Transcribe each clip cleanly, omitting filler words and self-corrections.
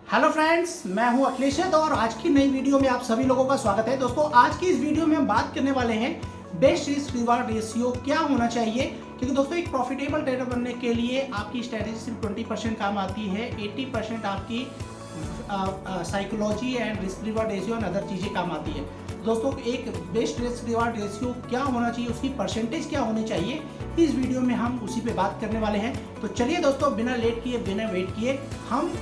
Hello friends, मैं हूं अखिलेश और आज की नई वीडियो में आप सभी लोगों का स्वागत है। दोस्तों, आज की इस वीडियो में हम बात करने वाले हैं बेस्ट रिस्क रिवार्ड रेशियो क्या होना चाहिए। क्योंकि दोस्तों, एक प्रॉफिटेबल ट्रेडर बनने के लिए आपकी स्ट्रेटेजी सिर्फ 20% काम आती है, 80% आपकी psychology and risk reward ratio and other चीज़ें काम आती है। दोस्तों, एक बेस्ट रिस्क रिवार्ड रेशियो क्या होना चाहिए, उसकी परसेंटेज क्या होनी चाहिए, इस वीडियो में हम उसी पे बात करने वाले हैं। तो चलिए दोस्तों, बिना लेट किए बिना वेट किए हम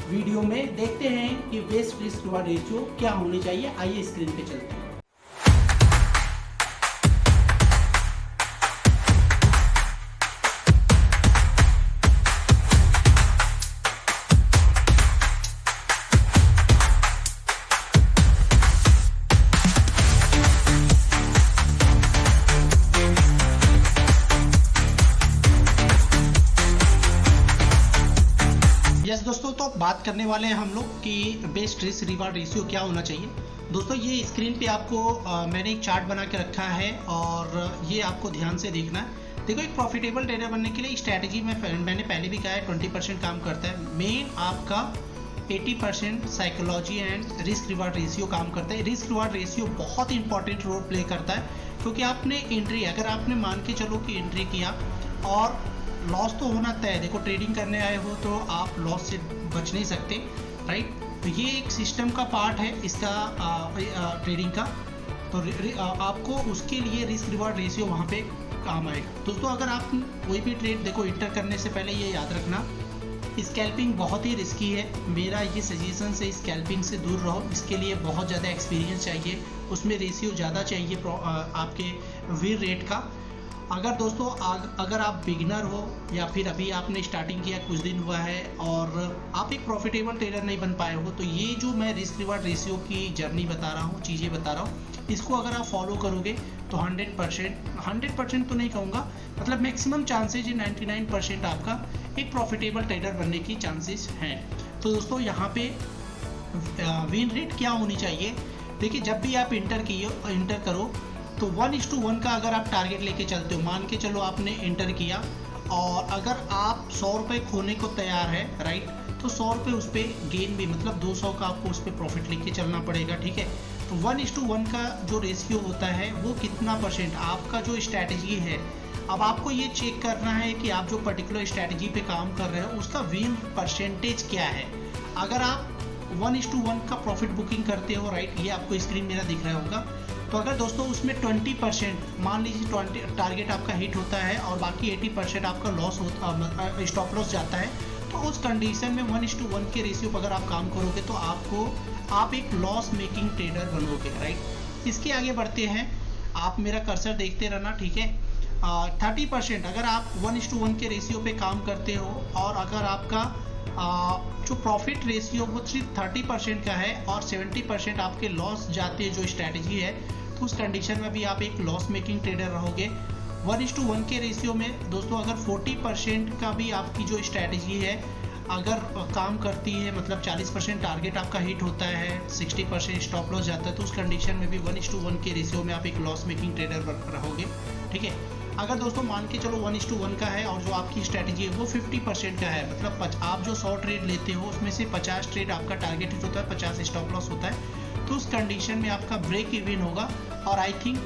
वीडियो में देखते हैं कि बेस्ट रिस्क रिवार्ड रेशियो क्या होनी चाहिए। आइए स्क्रीन पे चलते हैं। यस दोस्तों, तो बात करने वाले हैं हम लोग कि बेस्ट रिस्क रिवार्ड रेशियो क्या होना चाहिए। दोस्तों, ये स्क्रीन पे आपको मैंने एक चार्ट बना के रखा है और ये आपको ध्यान से देखना है। देखो, एक प्रॉफिटेबल ट्रेडर बनने के लिए स्ट्रैटेजी में मैंने पहले भी कहा है 20% काम करता है। मेन आपका 80% psychology and risk reward ratio काम करता है। रिस्क रिवार्ड रेशियो बहुत इंपॉर्टेंट रोल प्ले करता है, क्योंकि आपने एंट्री, अगर आपने मान के चलो कि एंट्री किया और लॉस तो होना तय है। देखो, ट्रेडिंग करने आए हो तो आप लॉस से बच नहीं सकते, राइट। तो ये एक सिस्टम का पार्ट है इसका, ट्रेडिंग का। तो आपको उसके लिए रिस्क रिवार्ड रेशियो वहाँ पे काम आएगा। दोस्तों, अगर आप कोई भी ट्रेड, देखो, इंटर करने से पहले ये याद रखना, स्कैल्पिंग बहुत ही रिस्की है। मेरा ये सजेशन है, स्कैल्पिंग से दूर रहो। इसके लिए बहुत ज़्यादा एक्सपीरियंस चाहिए, उसमें रेशियो ज़्यादा चाहिए आपके विन रेट का। अगर दोस्तों अगर आप बिगिनर हो या फिर अभी आपने स्टार्टिंग किया, कुछ दिन हुआ है और आप एक प्रॉफिटेबल ट्रेडर नहीं बन पाए हो, तो ये जो मैं रिस्क रिवार्ड रेशियो की जर्नी बता रहा हूँ, चीज़ें बता रहा हूँ, इसको अगर आप फॉलो करोगे तो 100% तो नहीं कहूँगा, मतलब मैक्सिमम चांसेज 99% आपका एक प्रॉफिटेबल ट्रेडर बनने की चांसेस हैं। तो दोस्तों, यहाँ पे विन रेट क्या होनी चाहिए। देखिए, जब भी आप इंटर करो तो 1:1 का अगर आप टारगेट लेके चलते हो, मान के चलो आपने एंटर किया और अगर आप 100 रुपये खोने को तैयार है, राइट, तो 100 रुपये उस पर गेन भी, मतलब 200 का आपको उस पर प्रॉफिट लेके चलना पड़ेगा, ठीक है। तो 1:1 का जो रेशियो होता है वो कितना परसेंट आपका जो स्ट्रैटेजी है। अब आपको ये चेक करना है कि आप जो पर्टिकुलर स्ट्रैटेजी पे काम कर रहे हो उसका विन परसेंटेज क्या है। अगर आप 1:1 का प्रॉफिट बुकिंग करते हो, राइट, ये आपको स्क्रीन मेरा दिख रहा होगा, तो अगर दोस्तों उसमें 20%, मान लीजिए 20 टारगेट आपका हिट होता है और बाकी 80% आपका लॉस होता, स्टॉप लॉस जाता है, तो उस कंडीशन में 1:1 के रेशियो पर अगर आप काम करोगे तो आप एक लॉस मेकिंग ट्रेडर बनोगे, राइट। इसके आगे बढ़ते हैं, आप मेरा कर्सर देखते रहना, ठीक है। 30% अगर आप 1:1 के रेशियो पे काम करते हो और अगर आपका जो प्रॉफिट रेशियो वो सिर्फ 30% का है और 70% आपके लॉस जाते हैं जो स्ट्रैटेजी है, तो उस कंडीशन में भी आप एक लॉस मेकिंग ट्रेडर रहोगे। 1:1 के रेशियो में दोस्तों अगर 40% का भी आपकी जो स्ट्रैटेजी है अगर काम करती है, मतलब 40% टारगेट आपका हिट होता है, 60% स्टॉप लॉस जाता है, तो उस कंडीशन में भी 1:1 के रेशियो में आप एक लॉस मेकिंग ट्रेडर रहोगे, ठीक है। अगर दोस्तों मान के चलो 1:1 का है और जो आपकी स्ट्रैटेजी है वो 50% का है, मतलब आप जो 100 ट्रेड लेते हो उसमें से 50 ट्रेड आपका टारगेट हिट होता है, 50 स्टॉप लॉस होता है, तो उस कंडीशन में आपका ब्रेक इवन होगा और आई थिंक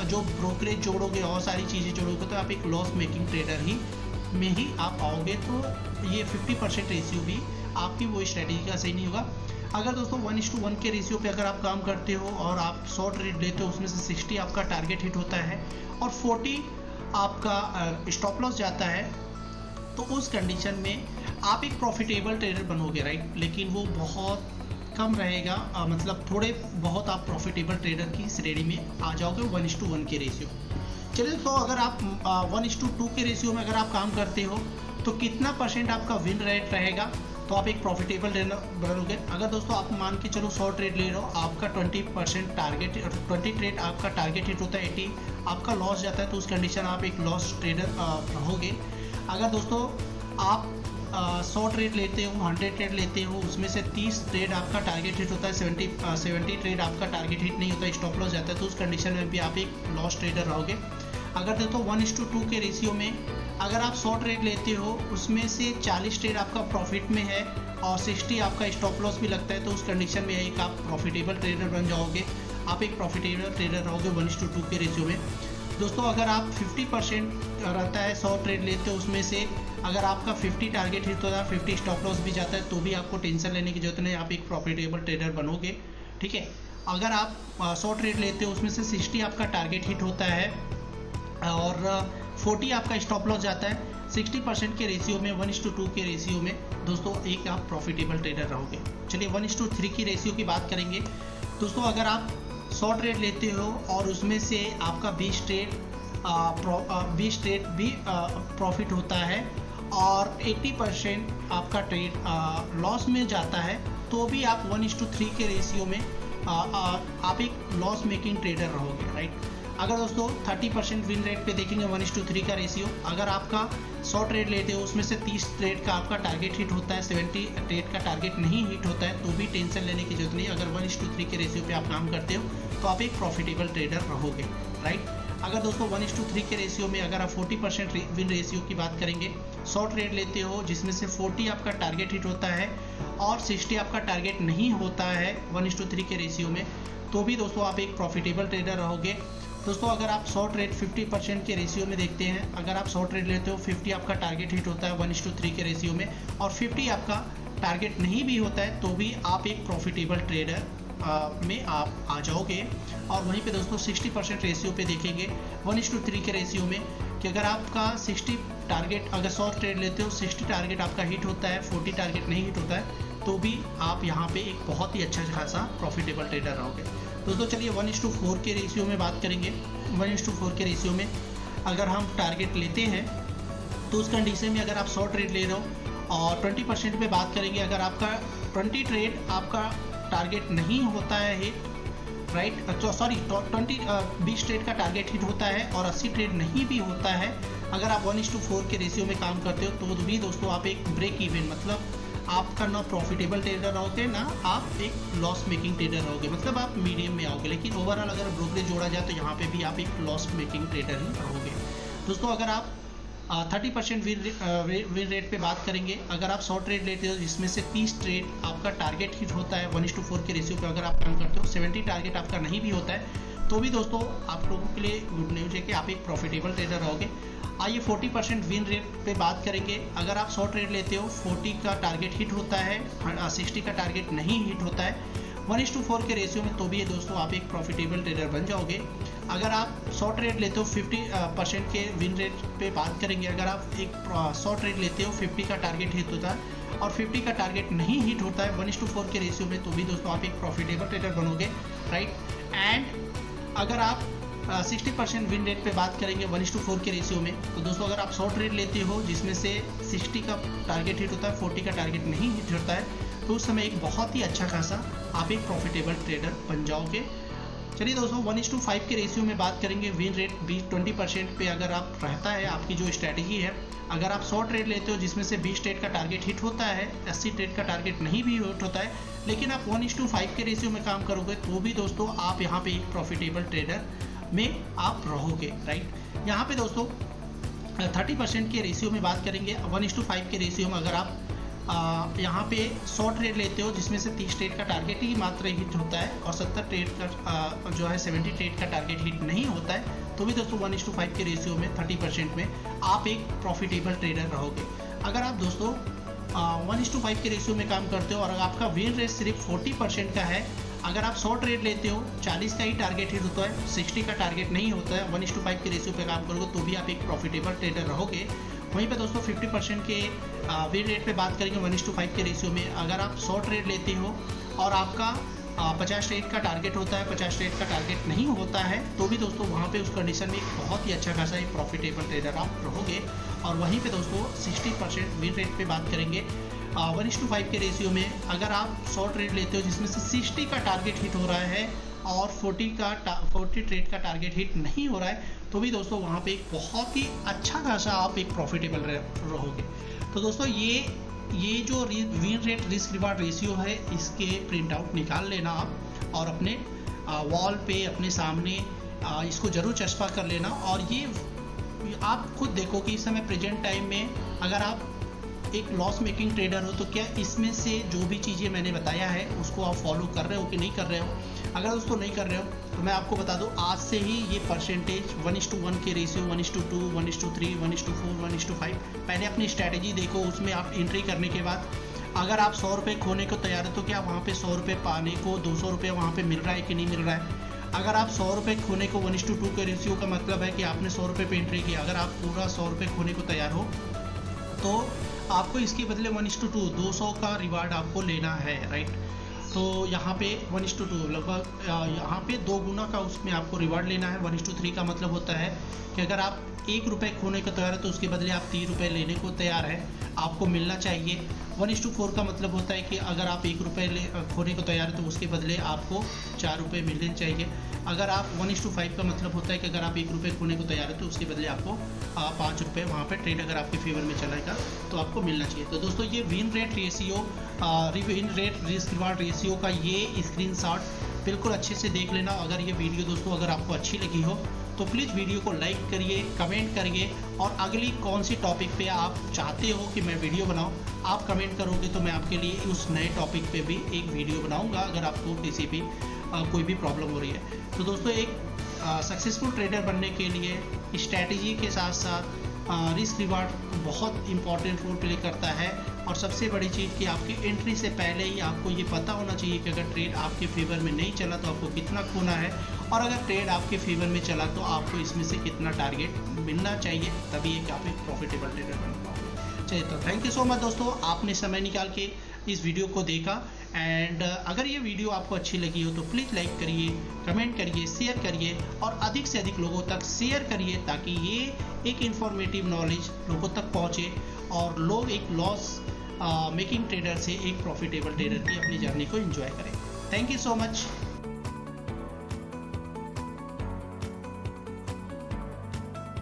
जो ब्रोकरेज जोड़ोगे और सारी चीज़ें जोड़ोगे तो आप एक लॉस मेकिंग ट्रेडर में ही आप आओगे। तो ये 50% रेशियो भी आपकी वो स्ट्रैटेजी का सही नहीं होगा। अगर दोस्तों 1:1 के रेशियो पे अगर आप काम करते हो और आप 100 ट्रेड लेते हो, उसमें से 60 आपका टारगेट हिट होता है और 40 आपका स्टॉप लॉस जाता है, तो उस कंडीशन में आप एक प्रॉफिटेबल ट्रेडर बनोगे, राइट। लेकिन वो बहुत कम रहेगा, मतलब थोड़े बहुत आप प्रॉफिटेबल ट्रेडर की श्रेणी में आ जाओगे 1:1 के रेशियो। चलिए, तो अगर आप 1:2 के रेशियो में अगर आप काम करते हो तो कितना परसेंट आपका विन रेट रहेगा, तो आप एक प्रॉफिटेबल ट्रेडर बनोगे। अगर दोस्तों आप मान के चलो 100 ट्रेड ले रहे हो, आपका 20% टारगेट, 20 ट्रेड आपका टारगेट हिट होता है, 80 आपका लॉस जाता है, तो उस कंडीशन आप एक लॉस ट्रेडर रहोगे। अगर दोस्तों आप 100 ट्रेड लेते हो, 100 ट्रेड लेते हो, उसमें से 30 ट्रेड आपका टारगेट हिट होता है, 70 ट्रेड आपका टारगेट हिट नहीं होता, स्टॉप लॉस जाता है, तो उस कंडीशन में भी आप एक लॉस ट्रेडर रहोगे। अगर देखो 1:2 के रेशियो में अगर आप 100 ट्रेड लेते हो उसमें से 40 ट्रेड आपका प्रॉफिट में है और 60 आपका स्टॉप लॉस भी लगता है, तो उस कंडीशन में एक आप प्रॉफिटेबल ट्रेडर बन जाओगे। आप एक प्रॉफिटेबल ट्रेडर रहोगे 1:2 के रेशियो में। दोस्तों अगर आप 50% रहता है 100 ट्रेड लेते हो, उसमें से अगर आपका 50 टारगेट हिट होता है, 50 स्टॉप लॉस भी जाता है, तो भी आपको टेंशन लेने की जरूरत नहीं, आप एक प्रॉफिटेबल ट्रेडर बनोगे। ठीक है, अगर आप 100 ट्रेड लेते हो उसमें से 60 आपका टारगेट हिट होता है और 40 आपका स्टॉप लॉस जाता है, 60% के रेशियो में 1:2 के रेशियो में दोस्तों एक आप प्रॉफिटेबल ट्रेडर रहोगे। चलिए 1:3 की रेशियो की बात करेंगे। दोस्तों अगर आप 100 ट्रेड लेते हो और उसमें से आपका 20 ट्रेड भी प्रॉफिट होता है और 80% आपका ट्रेड लॉस में जाता है, तो भी आप 1:3 के रेशियो में आप एक लॉस मेकिंग ट्रेडर रहोगे, राइट। अगर दोस्तों 30% विन रेट पे देखेंगे 1:3 का रेशियो, अगर आपका 100 ट्रेड लेते हो उसमें से 30 ट्रेड का आपका टारगेट हिट होता है, 70 ट्रेड का टारगेट नहीं हिट होता है, तो भी टेंशन लेने की जरूरत नहीं। अगर 1:3 के रेशियो पे आप काम करते हो तो आप एक प्रॉफिटेबल ट्रेडर रहोगे, राइट। अगर दोस्तों 1:3 के रेशियो में अगर आप 40% विन रेशियो की बात करेंगे, 100 ट्रेड लेते हो जिसमें से 40 आपका टारगेट हिट होता है और 60 आपका टारगेट नहीं होता है 1:3 के रेशियो में, तो भी दोस्तों आप एक प्रॉफिटेबल ट्रेडर रहोगे। दोस्तों अगर आप 100 ट्रेड 50% के रेशियो में देखते हैं, अगर आप 100 ट्रेड लेते हो 50 आपका टारगेट हिट होता है 1:3 के रेशियो में और 50 आपका टारगेट नहीं भी होता है, तो भी आप एक प्रॉफिटेबल ट्रेडर में आप आ जाओगे। और वहीं पे दोस्तों 60% रेशियो पे देखेंगे 1:3 के रेशियो में कि अगर आपका 60 टारगेट, अगर 100 ट्रेड लेते हो 60 टारगेट आपका हिट होता है, 40 टारगेट नहीं हिट होता है, तो भी आप यहाँ पे एक बहुत ही अच्छा खासा प्रॉफिटेबल ट्रेडर रहोगे। दोस्तों चलिए 1:4 के रेशियो में बात करेंगे। 1:4 के रेशियो में अगर हम टारगेट लेते हैं तो उस कंडीशन में अगर आप 100 ट्रेड ले रहे हो और 20% पे बात करेंगे, अगर आपका 20 ट्रेड आपका टारगेट नहीं होता है हिट, राइट, तो सॉरी 20 ट्रेड का टारगेट हिट होता है और 80 ट्रेड नहीं भी होता है, अगर आप 1:4 के रेशियो में काम करते हो तो भी दोस्तों आप एक ब्रेक इवन, मतलब आपका ना प्रॉफिटेबल ट्रेडर रहोगे ना आप एक लॉस मेकिंग ट्रेडर रहोगे, मतलब आप मीडियम में आओगे। लेकिन ओवरऑल अगर ब्रोकरेज जोड़ा जाए तो यहाँ पे भी आप एक लॉस मेकिंग ट्रेडर ही रहोगे। दोस्तों अगर आप 30% विन रेट पे बात करेंगे, अगर आप 100 ट्रेड लेते हो जिसमें से 30 ट्रेड आपका टारगेट हिट होता है 1:4 के रेशियो पे अगर आप काम करते हो, 70 टारगेट आपका नहीं भी होता है, तो भी दोस्तों आप लोगों के लिए गुड न्यूज़ है कि आप एक प्रॉफिटेबल ट्रेडर रहोगे। आइए 40% विन रेट पे बात करेंगे। अगर आप 100 ट्रेड लेते हो, 40 का टारगेट हिट होता है, 60 का टारगेट नहीं हिट होता है 1:4 के रेशियो में, तो भी ये दोस्तों आप एक प्रॉफिटेबल ट्रेडर बन जाओगे। अगर आप 100 ट्रेड लेते हो 50% के विन रेट पे बात करेंगे, अगर आप एक 100 ट्रेड लेते हो 50 का टारगेट हिट होता है और 50 का टारगेट नहीं हिट होता है 1:4 के रेशियो में, तो भी दोस्तों आप एक प्रॉफिटेबल ट्रेडर बनोगे, राइट। एंड अगर आप 60% विन रेट पे बात करेंगे 1:4 के रेशियो में, तो दोस्तों अगर आप 100 ट्रेड लेते हो जिसमें से 60 का टारगेट हिट होता है, 40 का टारगेट नहीं हिट होता है, तो उस समय एक बहुत ही अच्छा खासा आप एक प्रॉफिटेबल ट्रेडर बन जाओगे। चलिए दोस्तों 1:5 के रेशियो में बात करेंगे। विन रेट 20% पे अगर आप रहता है आपकी जो स्ट्रैटेजी है, अगर आप 100 ट्रेड लेते हो जिसमें से 20 ट्रेड का टारगेट हिट होता है, 80 ट्रेड का टारगेट नहीं भी हिट होता है, लेकिन आप 1:5 के रेशियो में काम करोगे, तो भी दोस्तों आप यहाँ पे एक प्रॉफिटेबल ट्रेडर में आप रहोगे, राइट। यहाँ पे दोस्तों 30% के रेशियो में बात करेंगे। 1:5 के रेशियो में अगर आप यहाँ पे 100 ट्रेड लेते हो जिसमें से 30 ट्रेड का टारगेट ही मात्र हिट होता है और 70 ट्रेड का जो है 70 ट्रेड का टारगेट हिट नहीं होता है, तो भी दोस्तों 1:5 के रेशियो में 30% में आप एक प्रॉफिटेबल ट्रेडर रहोगे। अगर आप दोस्तों 1:5 के रेशियो में काम करते हो और अगर आपका विन रेट सिर्फ 40% का है, अगर आप 100 ट्रेड लेते हो 40 का ही टारगेट हिट होता है, 60 का टारगेट नहीं होता है, 1:5 के रेशियो पे काम करोगे, तो भी आप एक प्रॉफिटेबल ट्रेडर रहोगे। वहीं पे दोस्तों 50% के विन रेट पे बात करेंगे 1:5 के रेशियो में, अगर आप 100 ट्रेड लेते हो और आपका 50 ट्रेड का टारगेट होता है, 50 ट्रेड का टारगेट नहीं होता है, तो भी दोस्तों वहाँ पे उस कंडीशन में एक बहुत ही अच्छा खासा एक प्रॉफिटेबल ट्रेडर आप रहोगे। और वहीं पे दोस्तों 60% विन रेट पे बात करेंगे 1:5 के रेशियो में, अगर आप 100 ट्रेड लेते हो जिसमें से 60 का टारगेट हिट हो रहा है और 40 ट्रेड का टारगेट हिट नहीं हो रहा है, तो भी दोस्तों वहाँ पे एक बहुत ही अच्छा खासा आप एक प्रॉफिटेबल रहोगे। तो दोस्तों ये जो win rate risk reward ratio है, इसके प्रिंट आउट निकाल लेना आप और अपने वॉल पे अपने सामने इसको ज़रूर चस्पा कर लेना। और ये आप खुद देखो कि इस समय प्रेजेंट टाइम में अगर आप एक लॉस मेकिंग ट्रेडर हो तो क्या इसमें से जो भी चीज़ें मैंने बताया है उसको आप फॉलो कर रहे हो कि नहीं कर रहे हो। अगर दोस्तों नहीं कर रहे हो तो मैं आपको बता दूं, आज से ही ये परसेंटेज 1:1 के रेशियो, 1:2, 1:3, 1:4, 1:5 पहले अपनी स्ट्रैटेजी देखो, उसमें आप एंट्री करने के बाद अगर आप 100 रुपये खोने को तैयार हो तो क्या वहाँ पे 100 रुपये पाने को 200 रुपये वहाँ पे मिल रहा है कि नहीं मिल रहा है। अगर आप 100 रुपये खोने को 1:2 के रेशियो का मतलब है कि आपने 100 रुपये पे एंट्री किया। अगर आप पूरा 100 रुपये खोने को तैयार हो तो आपको इसके बदले 1:2 200 का रिवार्ड आपको लेना है, राइट। तो यहाँ पे 1:2 लगभग यहाँ पे 2 गुना का उसमें आपको रिवार्ड लेना है। 1:3 का मतलब होता है कि अगर आप 1 रुपये खोने को तैयार है तो उसके बदले आप 3 रुपये लेने को तैयार है, आपको मिलना चाहिए। 1:4 का मतलब होता है कि अगर आप 1 रुपये खोने को तैयार है तो उसके बदले आपको 4 रुपये मिलने चाहिए। अगर आप 1:5 का मतलब होता है कि अगर आप 1 रुपये खोने को तैयार है तो उसके बदले आपको 5 रुपये वहाँ पे ट्रेड अगर आपके फेवर में चलेगा तो आपको मिलना चाहिए। तो दोस्तों ये win rate ratio, win rate risk reward ratio का ये स्क्रीनशॉट बिल्कुल अच्छे से देख लेना। अगर ये वीडियो दोस्तों अगर आपको अच्छी लगी हो तो प्लीज़ वीडियो को लाइक करिए, कमेंट करिए, और अगली कौन सी टॉपिक पे आप चाहते हो कि मैं वीडियो बनाऊं आप कमेंट करोगे तो मैं आपके लिए उस नए टॉपिक पे भी एक वीडियो बनाऊंगा अगर आपको किसी भी कोई भी प्रॉब्लम हो रही है। तो दोस्तों एक सक्सेसफुल ट्रेडर बनने के लिए स्ट्रैटेजी के साथ साथ रिस्क रिवार्ड बहुत इंपॉर्टेंट रोल प्ले करता है। और सबसे बड़ी चीज़ कि आपकी एंट्री से पहले ही आपको ये पता होना चाहिए कि अगर ट्रेड आपके फेवर में नहीं चला तो आपको कितना खोना है, और अगर ट्रेड आपके फेवर में चला तो आपको इसमें से कितना टारगेट मिलना चाहिए, तभी एक आप एक प्रॉफिटेबल ट्रेडर बन पाओगे। चलिए तो थैंक यू सो मच दोस्तों, आपने समय निकाल के इस वीडियो को देखा। एंड अगर ये वीडियो आपको अच्छी लगी हो तो प्लीज़ लाइक करिए, कमेंट करिए, शेयर करिए, और अधिक से अधिक लोगों तक शेयर करिए ताकि ये एक इन्फॉर्मेटिव नॉलेज लोगों तक पहुँचे और लोग एक लॉस मेकिंग ट्रेडर से एक प्रॉफिटेबल ट्रेडर की अपनी जर्नी को एंजॉय करें। Thank you so much.